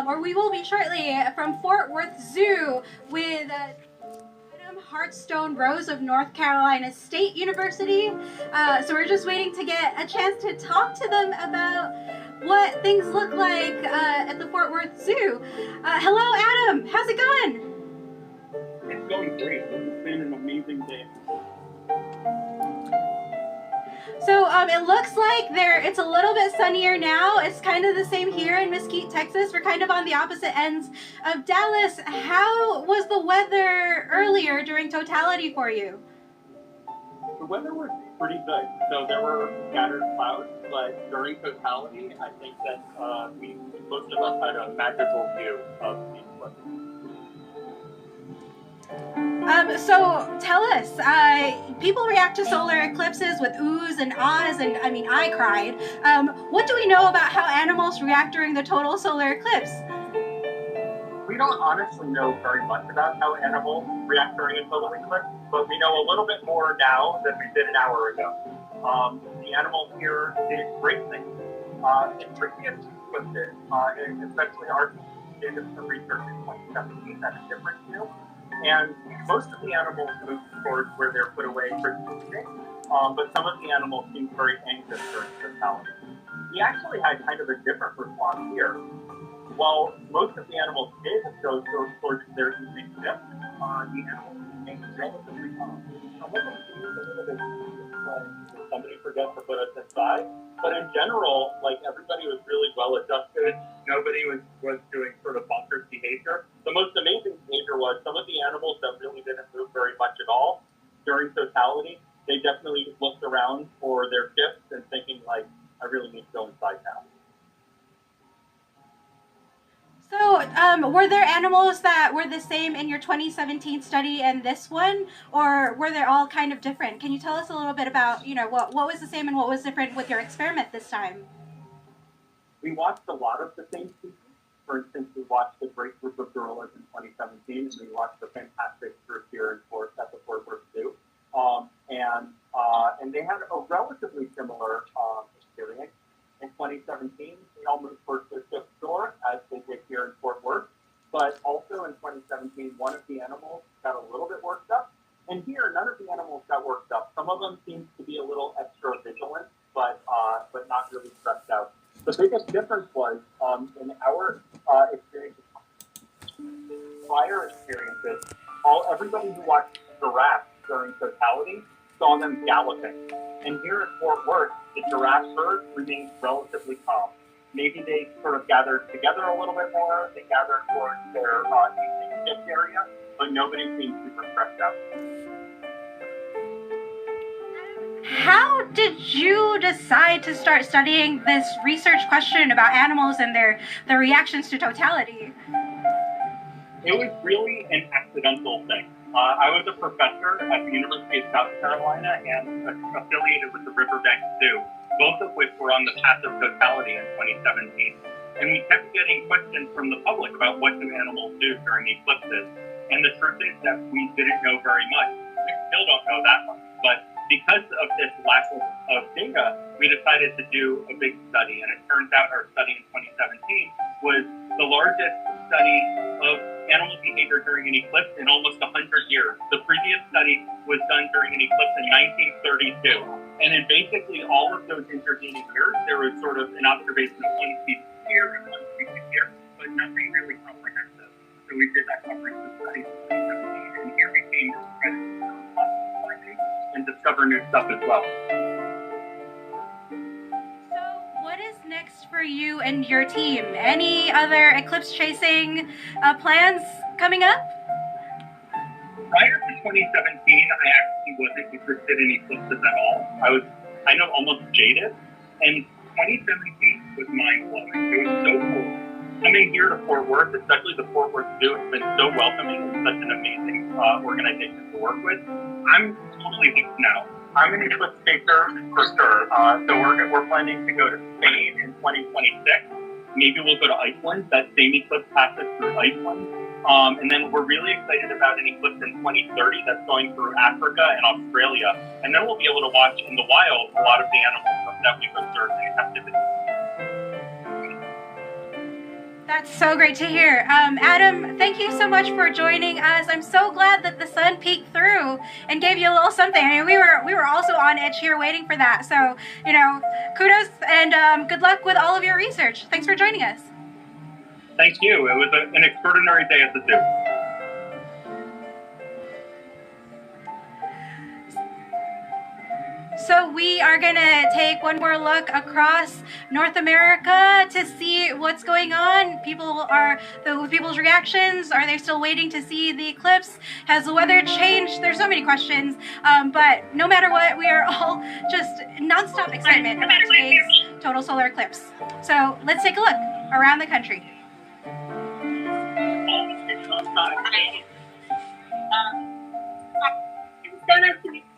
or we will be shortly, from Fort Worth Zoo with Adam Hartstone Rose of North Carolina State University. So we're just waiting to get a chance to talk to them about what things look like at the Fort Worth Zoo. Hello, Adam. How's it going? It's going great. It's been an amazing day. So it looks like it's a little bit sunnier now. It's kind of the same here in Mesquite, Texas. We're kind of on the opposite ends of Dallas. How was the weather earlier during totality for you? The weather was pretty good. So there were scattered clouds, but during totality, I think that most of us had a magical view of the eclipse. So tell us, people react to solar eclipses with oohs and ahs, and I mean, I cried. What do we know about how animals react during the total solar eclipse? We don't honestly know very much about how animals react during a solar eclipse, but we know a little bit more now than we did an hour ago. The animals here did great things. In previous eclipses, especially our did some research in 2017 had a different view. And most of the animals move towards where they're put away for feeding, but some of the animals seem very anxious during totality. We actually had kind of a different response here. While most of the animals did go towards their evening shift, the animals remained relatively calm. Some of them seemed a little bit when somebody forgets to put us inside, but in general, like everybody was really well adjusted. Nobody was doing sort of bonkers behavior. The most amazing behavior was some of the animals that really didn't move very much at all during totality. They definitely looked around for their shifts and thinking like, I really need to go inside now. So, were there animals that were the same in your 2017 study and this one, or were they all kind of different? Can you tell us a little bit about, what was the same and what was different with your experiment this time? We watched a lot of the same species. For instance, we watched a great group of gorillas in 2017, and we watched a fantastic group here at the Fort Worth Zoo. And they had a relatively similar experience. In 2017, they all moved towards the fifth shore, as they did here in Fort Worth. But also in 2017, one of the animals got a little bit worked up. And here, none of the animals got worked up. Some of them seemed to be a little extra vigilant, but not really stressed out. The biggest difference was in our experiences, prior experiences, everybody who watched giraffes during totality saw them galloping. And here at Fort Worth, the giraffe herd remained relatively calm. Maybe they sort of gathered together a little bit more. They gathered towards their evening shift area, but nobody seemed super stressed out. How did you decide to start studying this research question about animals and their reactions to totality? It was really an accidental thing. I was a professor at the University of South Carolina and affiliated with the Riverbank Zoo, both of which were on the path of totality in 2017. And we kept getting questions from the public about what do animals do during eclipses. And the truth is that we didn't know very much. We still don't know that much. But because of this lack of data, we decided to do a big study. And it turns out our study in 2017 was the largest study of animal behavior during an eclipse in almost 100 years. The previous study was done during an eclipse in 1932. And in basically all of those intervening years, there was sort of an observation of one species here and one species here, but nothing really comprehensive. So we did that comprehensive study in 2017, and here we came to try to findings and discover new stuff as well. What is next for you and your team? Any other eclipse chasing plans coming up? Prior to 2017, I actually wasn't interested in eclipses at all. I know, almost jaded. And 2017 was mind-blowing. It was so cool. Coming here to Fort Worth, especially the Fort Worth Zoo, has been so welcoming and such an amazing organization to work with. I'm totally hooked now. I'm an eclipse chaser for sure. So we're planning to go to Spain in 2026. Maybe we'll go to Iceland. That same eclipse passes through Iceland. And then we're really excited about an eclipse in 2030 that's going through Africa and Australia. And then we'll be able to watch in the wild a lot of the animals that we've observed in captivity. That's so great to hear. Adam, thank you so much for joining us. I'm so glad that the sun peeked through and gave you a little something. I mean, we were also on edge here waiting for that. So, you know, kudos and good luck with all of your research. Thanks for joining us. Thank you. It was an extraordinary day at the zoo. So we are gonna take one more look across North America to see what's going on. People's reactions. Are they still waiting to see the eclipse? Has the weather changed? There's so many questions. But no matter what, we are all just nonstop excitement about today's total solar eclipse. So let's take a look around the country. It's so nice to meet you.